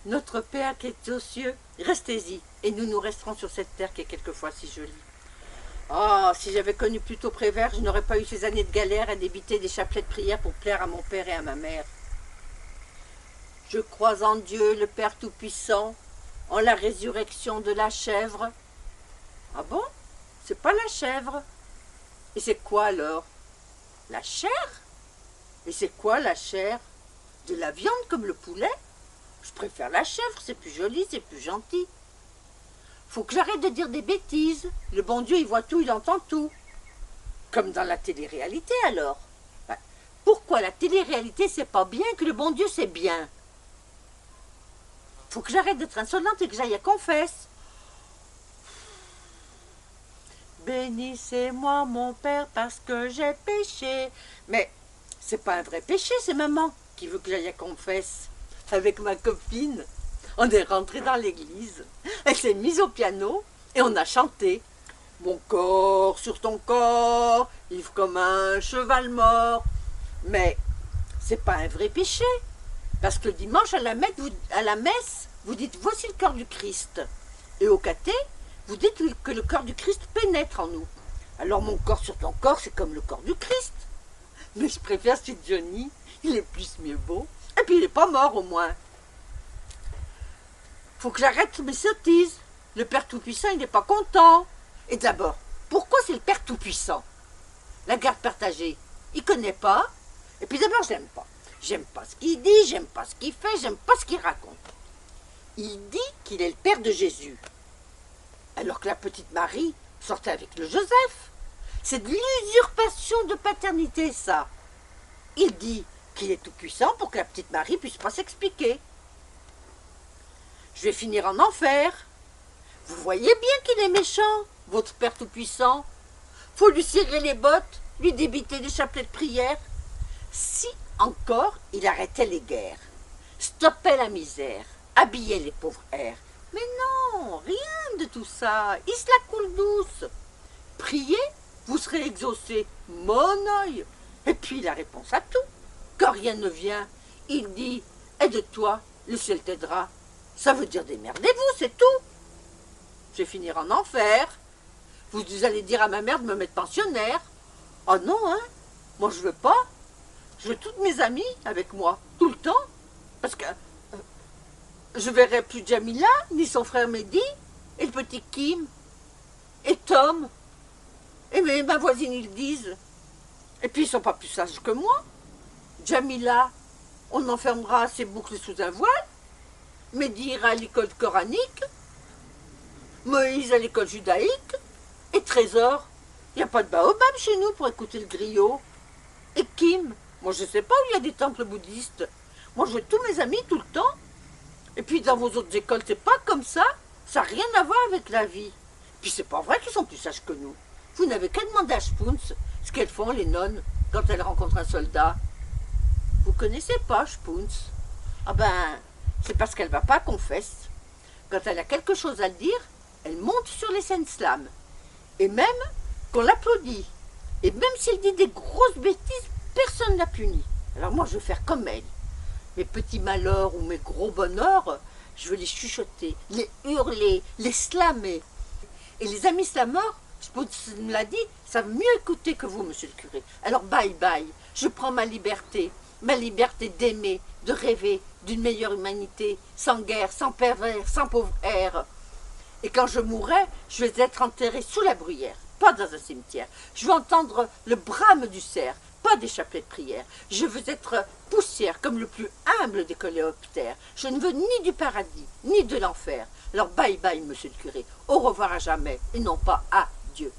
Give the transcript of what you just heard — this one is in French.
Notre Père qui est aux cieux, restez-y, et nous resterons sur cette terre qui est quelquefois si jolie. Oh, si j'avais connu plus tôt Prévert, je n'aurais pas eu ces années de galère à débiter des chapelets de prière pour plaire à mon père et à ma mère. Je crois en Dieu, le Père Tout-Puissant, en la résurrection de la chèvre. Ah bon? C'est pas la chèvre. Et c'est quoi alors? La chair? Et c'est quoi la chair? De la viande comme le poulet? Je préfère la chèvre, c'est plus joli, c'est plus gentil. Faut que j'arrête de dire des bêtises. Le bon Dieu, il voit tout, il entend tout. Comme dans la télé-réalité alors. Pourquoi la télé-réalité, c'est pas bien que le bon Dieu, c'est bien? Faut que j'arrête d'être insolente et que j'aille à confesse. Bénissez-moi, mon père, parce que j'ai péché. Mais c'est pas un vrai péché, c'est maman qui veut que j'aille à confesse. Avec ma copine, on est rentré dans l'église. Elle s'est mise au piano et on a chanté. Mon corps sur ton corps, ivre comme un cheval mort. Mais c'est pas un vrai péché. Parce que le dimanche, à la messe, vous dites « Voici le corps du Christ ». Et au caté, vous dites que le corps du Christ pénètre en nous. Alors mon corps sur ton corps, c'est comme le corps du Christ. Mais je préfère celui de Johnny, il est plus mieux beau. Et puis il n'est pas mort au moins. Faut que j'arrête mes sottises. Le Père Tout-Puissant, il n'est pas content. Et d'abord, pourquoi c'est le Père Tout-Puissant? La garde partagée, il connaît pas. Et puis d'abord, je l'aime pas. J'aime pas ce qu'il dit, j'aime pas ce qu'il fait, j'aime pas ce qu'il raconte. Il dit qu'il est le père de Jésus. Alors que la petite Marie sortait avec le Joseph. C'est de l'usurpation de paternité, ça. Il dit qu'il est tout puissant pour que la petite Marie puisse pas s'expliquer. Je vais finir en enfer. Vous voyez bien qu'il est méchant, votre Père Tout-Puissant. Faut lui cirer les bottes, lui débiter des chapelets de prière. Si encore il arrêtait les guerres, stoppait la misère, habillait les pauvres airs. Mais non, rien de tout ça, il se la coule douce. Priez, vous serez exaucés, mon œil. Et puis la réponse à tout. Quand rien ne vient, il dit « Aide-toi, le ciel t'aidera ». Ça veut dire démerdez-vous, c'est tout. Je vais finir en enfer. Vous allez dire à ma mère de me mettre pensionnaire. Oh non, hein, moi je veux pas. Je veux toutes mes amies avec moi, tout le temps. Parce que je verrai plus Jamila, ni son frère Mehdi, et le petit Kim, et Tom. Et ma voisine, ils le disent. Et puis ils sont pas plus sages que moi. Jamila, on enfermera ses boucles sous un voile. Mehdi ira à l'école coranique. Moïse à l'école judaïque. Et Trésor, il n'y a pas de baobab chez nous pour écouter le griot. Et Kim, moi je sais pas où il y a des temples bouddhistes. Moi je veux tous mes amis tout le temps. Et puis dans vos autres écoles, c'est pas comme ça. Ça n'a rien à voir avec la vie. Puis c'est pas vrai qu'ils sont plus sages que nous. Vous n'avez qu'à demander à Spoons ce qu'elles font, les nonnes, quand elles rencontrent un soldat. Vous connaissez pas Spoons? Ah ben, c'est parce qu'elle va pas confesse. Quand elle a quelque chose à dire, elle monte sur les scènes slam. Et même qu'on l'applaudit. Et même s'il dit des grosses bêtises, personne ne la punit. Alors moi, je vais faire comme elle. Mes petits malheurs ou mes gros bonheurs, je veux les chuchoter, les hurler, les slammer. Et les amis slameurs, je me l'a dit, savent mieux écouter que vous, monsieur le curé. Alors bye bye, je prends ma liberté d'aimer, de rêver d'une meilleure humanité, sans guerre, sans pervers, sans pauvre air. Et quand je mourrai, je vais être enterré sous la bruyère, pas dans un cimetière. Je veux entendre le brame du cerf, pas des chapelets de prière. Je veux être poussière comme le plus humble des coléoptères. Je ne veux ni du paradis, ni de l'enfer. Alors bye bye, monsieur le curé. Au revoir à jamais, et non pas adieu.